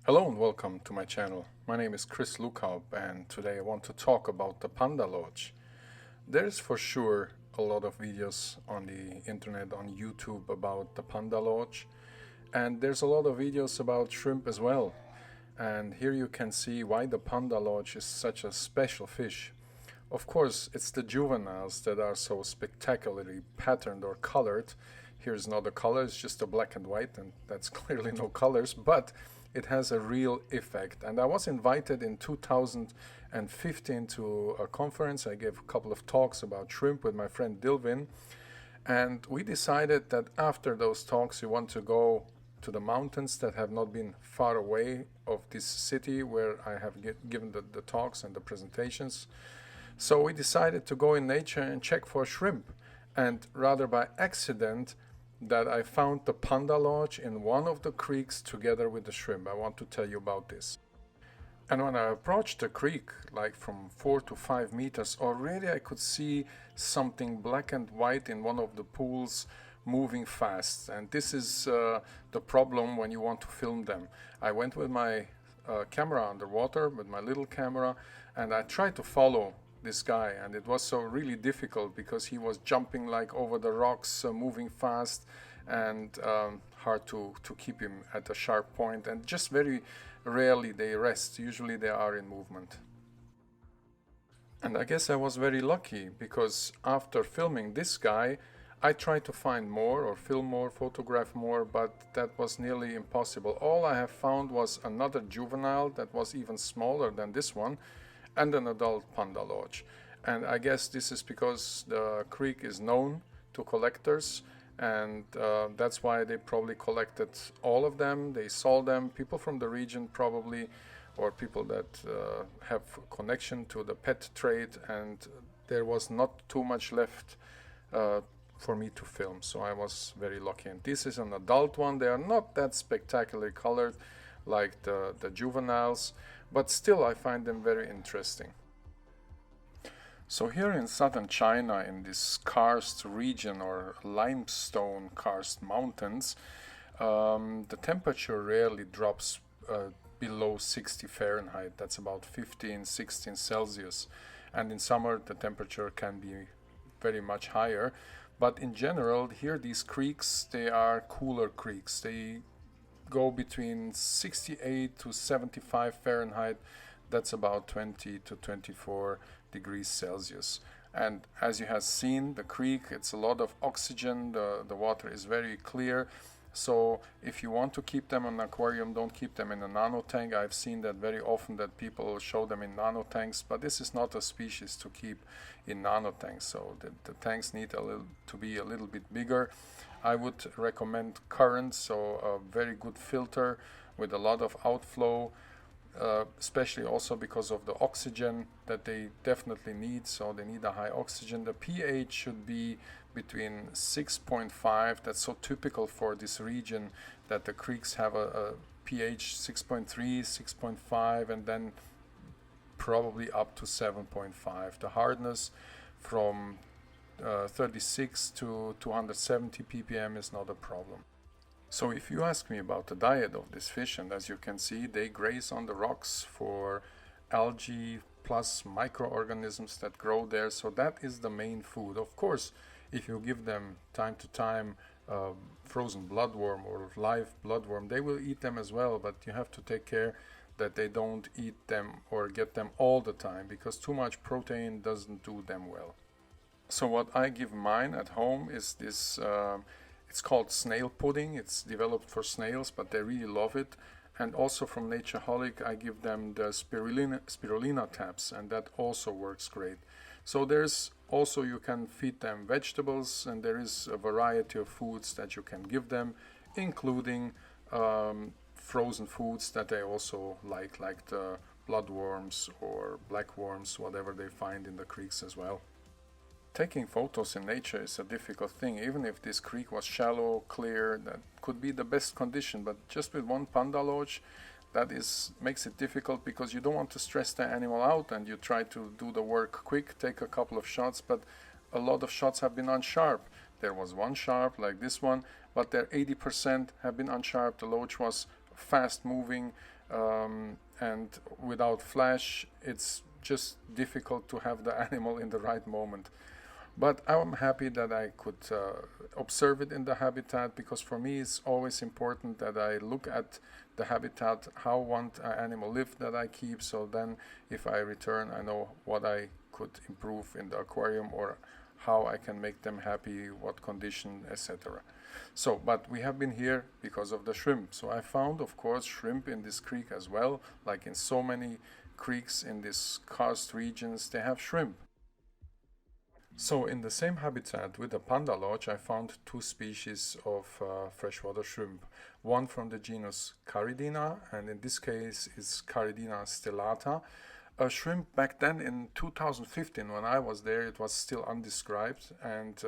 Hello and welcome to my channel. My name is Lukhaup and today I want to talk about the Panda Loach. There's for sure a lot of videos on the internet, on YouTube about the Panda Loach, and there's a lot of videos about shrimp as well. And here you can see why the Panda Loach is such a special fish. Of course, it's the juveniles that are so spectacularly patterned or colored. Here's not a color, it's just a black and white, and that's clearly no colors, but it has a real effect. And I was invited in 2015 to a conference. I gave a couple of talks about shrimp with my friend Dilvin, and we decided that after those talks we want to go to the mountains that have not been far away of this city where I have given the talks and the presentations. So we decided to go in nature and check for shrimp, and rather by accident that I found the Panda Loach in one of the creeks together with the shrimp. I want to tell you about this. And when I approached the creek, like from 4 to 5 meters, already I could see something black and white in one of the pools moving fast. And this is the problem when you want to film them. I went with my camera underwater, with my little camera, and I tried to follow this guy, and it was so really difficult because he was jumping like over the rocks, moving fast, and hard to keep him at a sharp point, and just very rarely they rest. Usually they are in movement. And I guess I was very lucky because after filming this guy I tried to find more or film more, photograph more, but that was nearly impossible. All I have found was another juvenile that was even smaller than this one, and an adult Panda Loach. And I guess this is because the creek is known to collectors, and that's why they probably collected all of them. They sold them, people from the region probably, or people that have connection to the pet trade, and there was not too much left for me to film, so I was very lucky. And this is an adult one. They are not that spectacularly colored like the juveniles, but still I find them very interesting. So here in southern China, in this karst region or limestone karst mountains, the temperature rarely drops below 60 Fahrenheit. That's about 15-16 Celsius, and in summer the temperature can be very much higher. But in general, here these creeks, they are cooler creeks. They go between 68 to 75 Fahrenheit. That's about 20 to 24 degrees Celsius. And as you have seen, the creek, it's a lot of oxygen. The water is very clear. So if you want to keep them in an aquarium, don't keep them in a nano tank. I've seen that very often, that people show them in nano tanks, but this is not a species to keep in nano tanks. So the tanks need to be a little bit bigger. I would recommend current, so a very good filter with a lot of outflow, especially also because of the oxygen that they definitely need. So they need a high oxygen. The pH should be between 6.5. That's so typical for this region, that the creeks have a pH 6.3, 6.5, and then probably up to 7.5. The hardness from 36 to 270 ppm is not a problem. So if you ask me about the diet of this fish, and as you can see, they graze on the rocks for algae plus microorganisms that grow there, so that is the main food. Of course, if you give them time to time frozen bloodworm or live bloodworm, they will eat them as well, but you have to take care that they don't eat them or get them all the time, because too much protein doesn't do them well. So what I give mine at home is this, it's called snail pudding. It's developed for snails, but they really love it. And also from Natureholic, I give them the spirulina tabs, and that also works great. So there's also, you can feed them vegetables, and there is a variety of foods that you can give them, including frozen foods that they also like the bloodworms or blackworms, whatever they find in the creeks as well. Taking photos in nature is a difficult thing. Even if this creek was shallow, clear, that could be the best condition, but just with one Panda Loach, that makes it difficult, because you don't want to stress the animal out, and you try to do the work quick, take a couple of shots, but a lot of shots have been unsharp. There was one sharp like this one, but there 80% have been unsharp. The Loach was fast moving, and without flash, it's just difficult to have the animal in the right moment. But I'm happy that I could observe it in the habitat, because for me it's always important that I look at the habitat, how one animal live that I keep, so then if I return I know what I could improve in the aquarium or how I can make them happy, what condition, etc. So, but we have been here because of the shrimp. So I found, of course, shrimp in this creek as well, like in so many creeks in these karst regions, they have shrimp. So in the same habitat with the Panda Loach, I found two species of freshwater shrimp. One from the genus Caridina, and in this case is Caridina stellata. A shrimp back then in 2015, when I was there, it was still undescribed, and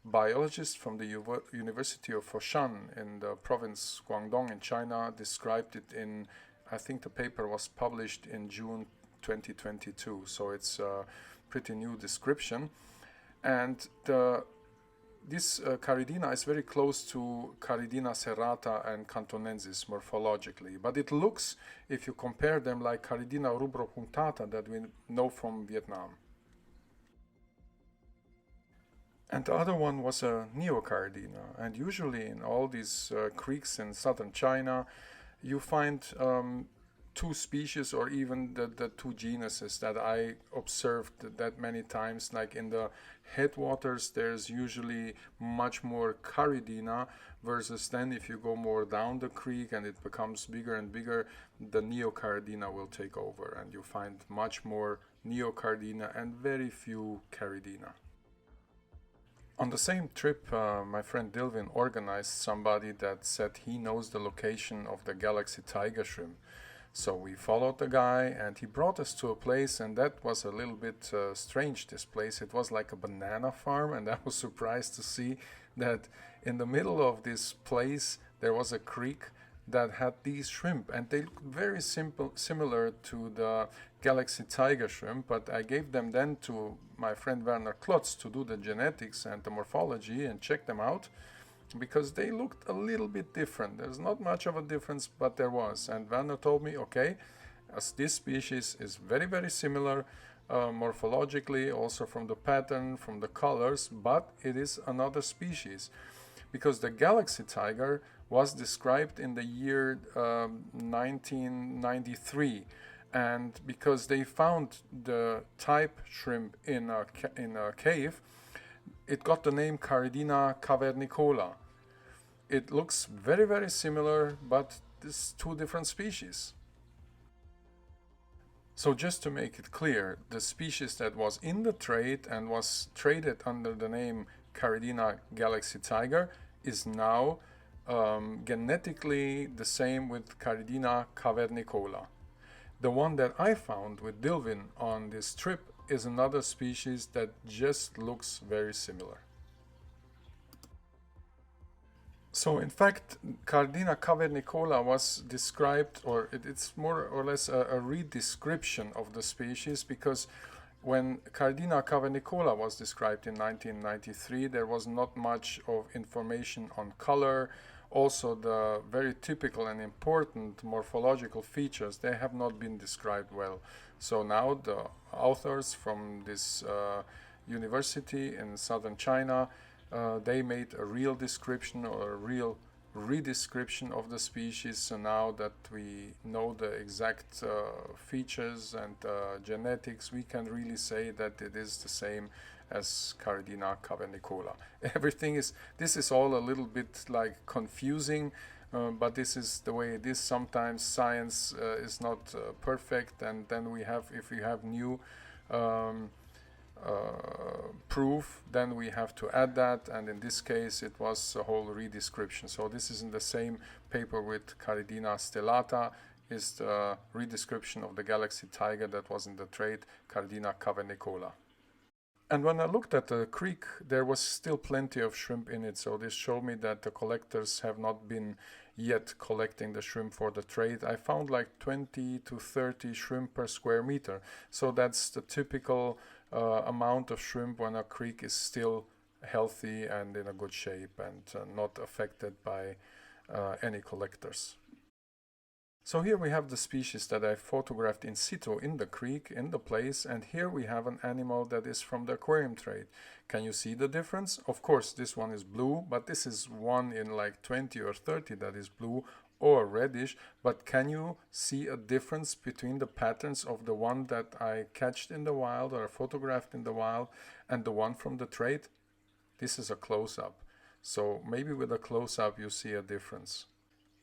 biologists from the University of Foshan in the province Guangdong in China described it in, I think the paper was published in June 2022, so it's pretty new description. And this Caridina is very close to Caridina serrata and cantonensis morphologically, but it looks, if you compare them, like Caridina rubropunctata that we know from Vietnam. And the other one was a neocaridina, and usually in all these creeks in southern China you find two species, or even the two genuses that I observed that many times. Like in the headwaters there's usually much more Caridina, versus then if you go more down the creek and it becomes bigger and bigger, the neocaridina will take over and you find much more neocaridina and very few Caridina. On the same trip, my friend Dilvin organized somebody that said he knows the location of the galaxy tiger shrimp. So we followed the guy and he brought us to a place, and that was a little bit strange, this place. It was like a banana farm, and I was surprised to see that in the middle of this place there was a creek that had these shrimp, and they looked very similar to the galaxy tiger shrimp, but I gave them then to my friend Werner Klotz to do the genetics and the morphology and check them out, because they looked a little bit different. There's not much of a difference, but there was. And Werner told me, okay, as this species is very, very similar morphologically, also from the pattern, from the colors, but it is another species. Because the galaxy tiger was described in the year 1993. And because they found the type shrimp in a cave, it got the name Caridina cavernicola. It looks very, very similar, but it's two different species. So just to make it clear, the species that was in the trade and was traded under the name Caridina galaxy tiger is now genetically the same with Caridina cavernicola. The one that I found with Dilvin on this trip is another species that just looks very similar. So in fact, Caridina cavernicola was described, or it's more or less a redescription of the species, because when Caridina cavernicola was described in 1993, there was not much of information on color. Also, the very typical and important morphological features, they have not been described well. So now the authors from this university in southern China, they made a real description or a real redescription of the species. So now that we know the exact features and genetics, we can really say that it is the same as Caridina cavernicola. This is all a little bit like confusing, but this is the way it is. Sometimes science is not perfect, and then if we have new proof, then we have to add that, and in this case it was a whole redescription. So this is in the same paper with Caridina stellata, is the redescription of the galaxy tiger that was in the trade, Caridina cavernicola. And when I looked at the creek, there was still plenty of shrimp in it, so this showed me that the collectors have not been yet collecting the shrimp for the trade. I found like 20 to 30 shrimp per square meter, so that's the typical amount of shrimp when a creek is still healthy and in a good shape and not affected by any collectors. So here we have the species that I photographed in situ in the creek, in the place, and here we have an animal that is from the aquarium trade. Can you see the difference? Of course, this one is blue, but this is one in like 20 or 30 that is blue or reddish. But can you see a difference between the patterns of the one that I catched in the wild or photographed in the wild and the one from the trade? This is a close-up. So maybe with a close-up you see a difference.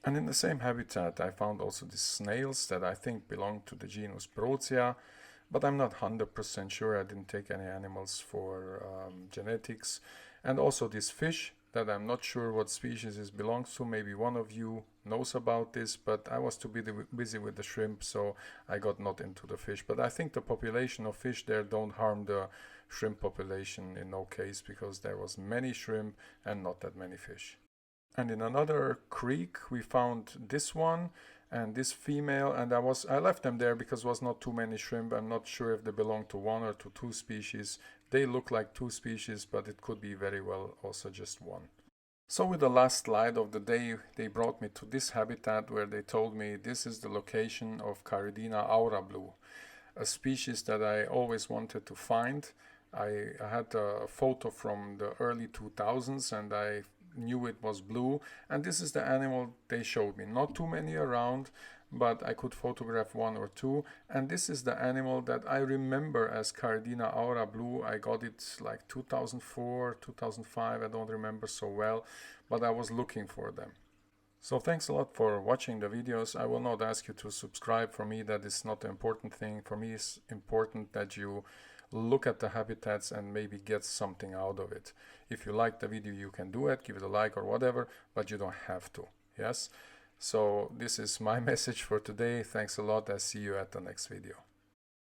And in the same habitat I found also these snails that I think belong to the genus Brotia, but I'm not 100% sure. I didn't take any animals for genetics. And also this fish that I'm not sure what species it belongs to. Maybe one of you knows about this, but I was too busy with the shrimp, so I got not into the fish. But I think the population of fish there don't harm the shrimp population in no case, because there was many shrimp and not that many fish. And in another creek we found this one and this female, and I left them there because there was not too many shrimp. I'm not sure if they belong to one or to two species. They look like two species, but it could be very well also just one. So with the last slide of the day, they brought me to this habitat where they told me this is the location of Caridina aura blue, a species that I always wanted to find. I had a photo from the early 2000s and I knew it was blue, and this is the animal they showed me. Not too many around, but I could photograph one or two, and this is the animal that I remember as Caridina aura blue. I got it like 2004, 2005, I don't remember so well, but I was looking for them. So thanks a lot for watching the videos. I will not ask you to subscribe. For me that is not the important thing. For me it's important that you look at the habitats and maybe get something out of it. If you like the video you can do it, give it a like or whatever, but you don't have to. Yes? So this is my message for today. Thanks a lot. I'll see you at the next video.